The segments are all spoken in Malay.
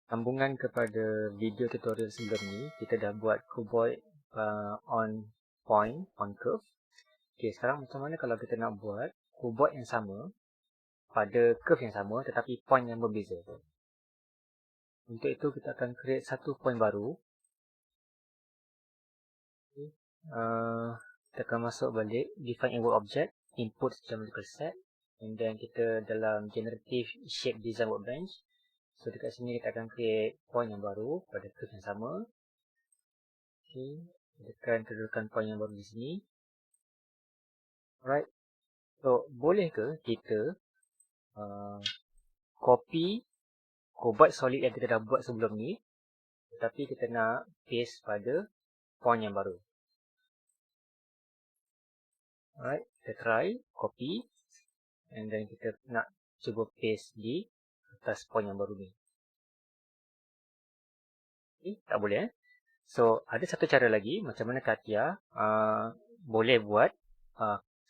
Sambungan kepada video tutorial sebelum ni, kita dah buat cuboid on point, on curve. Okay, sekarang macam mana kalau kita nak buat cuboid yang sama pada curve yang sama tetapi point yang berbeza. Untuk itu kita akan create satu point baru. Okay. Kita akan masuk balik define inward object, input geometrical set, and then kita dalam generative shape design workbench. So dekat sini kita akan create point yang baru pada curve yang sama. Okay, tekan kedudukan point yang baru di sini. Alright, so boleh ke kita copy cuboid solid yang kita dah buat sebelum ni, tetapi kita nak paste pada point yang baru. Alright, kita try copy, and then kita nak cuba paste di atas point yang baru ni. Okay, tak boleh So ada satu cara lagi macam mana Katia boleh buat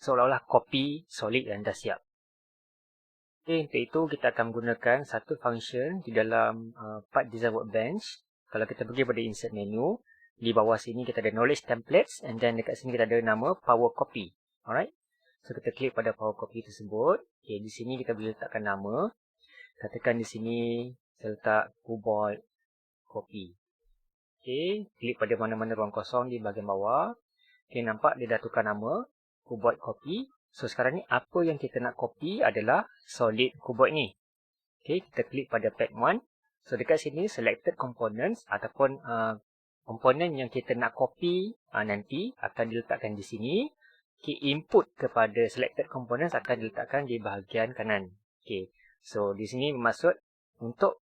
seolah-olah copy solid yang dah siap. Okay, untuk itu kita akan gunakan satu function di dalam part design workbench. Kalau kita pergi pada insert menu, di bawah sini kita ada knowledge templates, and then dekat sini kita ada nama power copy. Alright, so kita klik pada power copy tersebut. Okay, di sini kita boleh letakkan nama. Katakan di sini saya letak cuboid copy. Okay, klik pada mana-mana ruang kosong di bahagian bawah. Okay, nampak dia dah tukar nama cuboid copy. So sekarang ni apa yang kita nak copy adalah solid cuboid ni. Okay, kita klik pada pad 1. So dekat sini selected components ataupun komponen yang kita nak copy nanti akan diletakkan di sini. Okay, input kepada selected components akan diletakkan di bahagian kanan. Okay, so di sini bermaksud untuk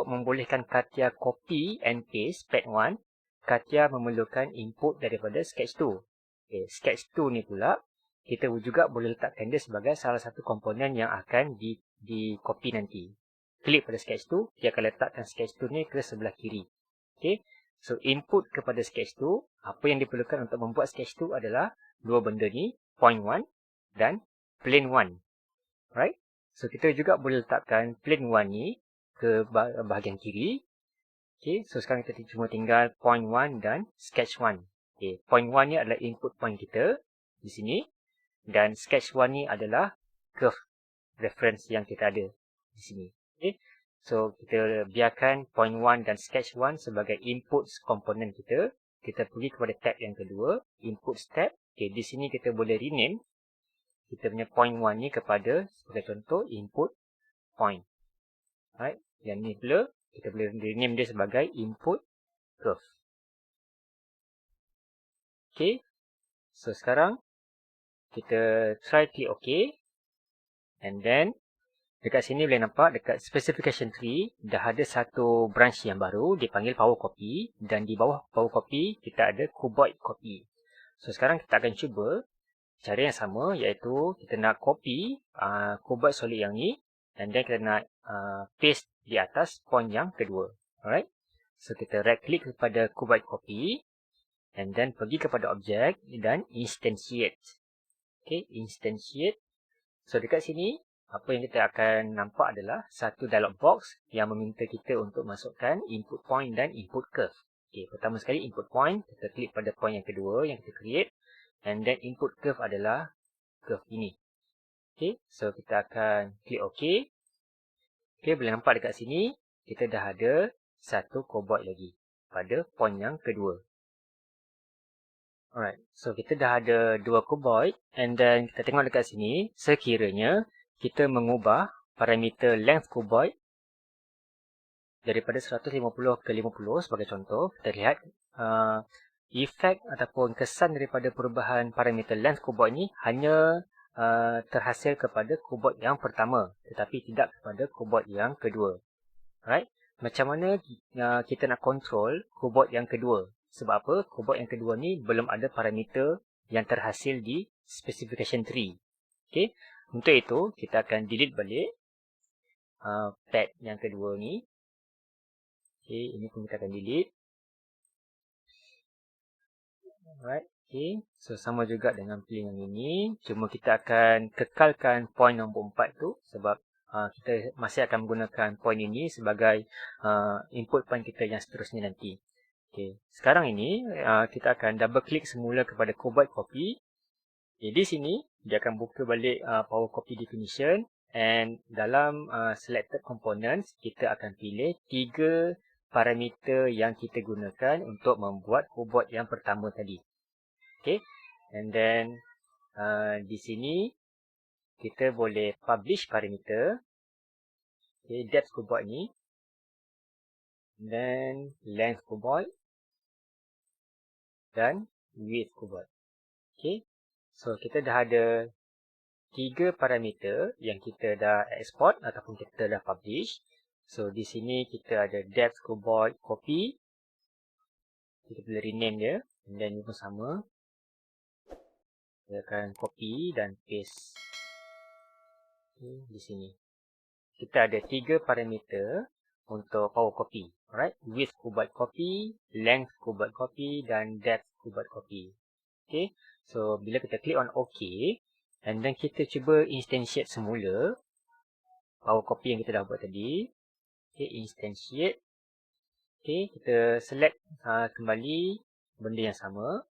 membolehkan Katia copy and paste pad 1, Katia memerlukan input daripada sketch 2. Okay, sketch 2 ni pula kita juga boleh letakkan dia sebagai salah satu komponen yang akan di copy nanti. Klik pada sketch 2, dia akan letakkan sketch 2 ni ke sebelah kiri. Okay, so input kepada sketch 2, apa yang diperlukan untuk membuat sketch 2 adalah dua benda ni, point 1 dan plane 1. Right? So kita juga boleh letakkan plane 1 ni ke bahagian kiri. Okay, so sekarang kita cuma tinggal point 1 dan sketch 1. Okay, point 1 ni adalah input point kita di sini, dan sketch 1 ni adalah curve reference yang kita ada di sini. Okay, so kita biarkan point 1 dan sketch 1 sebagai input komponen kita. Kita pergi kepada tab yang kedua, input tab. Okay, di sini kita boleh rename kita punya point 1 ni kepada sebagai contoh input point. Alright, yang ni pula kita boleh rename dia sebagai input curve. Okay, so sekarang kita try klik OK, and then dekat sini boleh nampak dekat specification tree dah ada satu branch yang baru dipanggil power copy, dan di bawah power copy kita ada cuboid copy. So sekarang kita akan cuba cara yang sama, iaitu kita nak copy cuboid solid yang ni, and then kita nak paste di atas point yang kedua. Alright, so kita right click kepada cuboid copy, and then pergi kepada object dan instantiate. Okay, instantiate. So dekat sini apa yang kita akan nampak adalah satu dialog box yang meminta kita untuk masukkan input point dan input curve. Okay, pertama sekali input point, kita klik pada point yang kedua yang kita create, and then input curve adalah curve ini. Okay, so kita akan klik OK. Okay, boleh nampak dekat sini kita dah ada satu cuboid lagi pada point yang kedua. Alright, so kita dah ada dua cuboid, and then kita tengok dekat sini, sekiranya kita mengubah parameter length cuboid daripada 150 ke 50 sebagai contoh, kita lihat efek ataupun kesan daripada perubahan parameter length cuboid ni hanya terhasil kepada cuboid yang pertama, tetapi tidak kepada cuboid yang kedua. Alright, macam mana kita nak control cuboid yang kedua? Sebab apa? Cuboid yang kedua ni belum ada parameter yang terhasil di specification tree. Okay, untuk itu kita akan delete balik pad yang kedua ni. Okay, ini pun kita akan delete. Alright, okay, so sama juga dengan plane yang ini, cuma kita akan kekalkan point nombor 4 tu sebab kita masih akan menggunakan point ini sebagai input point kita yang seterusnya nanti. Okay. Sekarang ini kita akan double klik semula kepada cobalt copy. Okay, di sini dia akan buka balik power copy definition, and dalam selected components kita akan pilih 3 parameter yang kita gunakan untuk membuat cobalt yang pertama tadi. Okay. And then di sini kita boleh publish parameter. Okay, depth cobalt ni. Then length cobalt. Dan width cobalt. Okay. So kita dah ada 3 parameter yang kita dah export ataupun kita dah publish. So di sini kita ada depth cobalt copy. Kita boleh rename dia. And then ini pun sama. Kita akan copy dan paste. Okay, di sini. Kita ada 3 parameter untuk power copy. Alright, width cobalt copy, length cobalt copy dan depth cobalt copy. Okay, so bila kita klik on OK, and then kita cuba instantiate semula power copy yang kita dah buat tadi. Okay, instantiate. Okay, kita select kembali benda yang sama,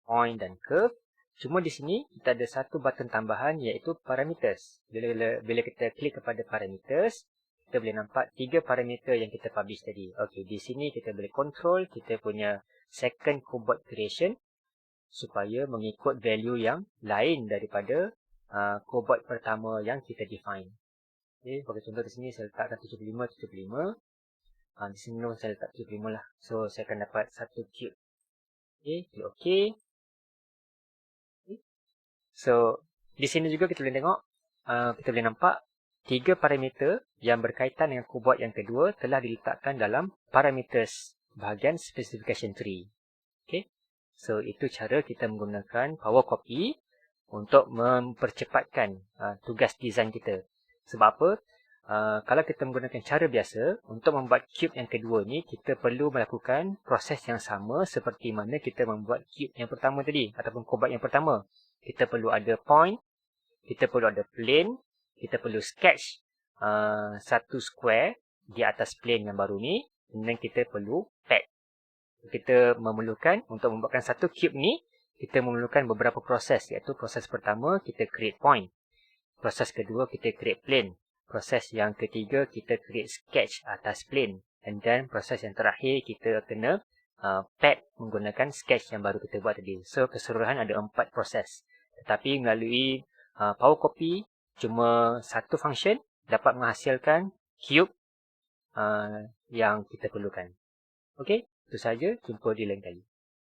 point dan curve. Cuma di sini kita ada satu button tambahan iaitu parameters. Bila kita klik kepada parameters, kita boleh nampak 3 parameter yang kita publish tadi. Okey, di sini kita boleh control kita punya second cobalt creation supaya mengikut value yang lain daripada cobalt pertama yang kita define. Okey, bagi contoh di sini saya letakkan 75. Di sini saya letak 75 lah. So saya akan dapat satu cube. Okey, klik OK. So, di sini juga kita boleh tengok, kita boleh nampak 3 parameter yang berkaitan dengan cobalt yang kedua telah diletakkan dalam parameters bahagian specification tree. Okay. So, itu cara kita menggunakan power copy untuk mempercepatkan tugas design kita. Sebab apa? Kalau kita menggunakan cara biasa, untuk membuat cube yang kedua ni, kita perlu melakukan proses yang sama seperti mana kita membuat cube yang pertama tadi, ataupun cobalt yang pertama. Kita perlu ada point, kita perlu ada plane, kita perlu sketch satu square di atas plane yang baru ni, dan kita perlu pad. Kita memerlukan, untuk membuatkan satu cube ni, kita memerlukan beberapa proses, iaitu proses pertama, kita create point. Proses kedua, kita create plane. Proses yang ketiga, kita create sketch atas plane. And then, proses yang terakhir, kita kena pad menggunakan sketch yang baru kita buat tadi. So, keseluruhan ada 4 proses. Tetapi melalui power copy, cuma satu function dapat menghasilkan cube yang kita perlukan. Okey, itu saja. Jumpa di lain kali.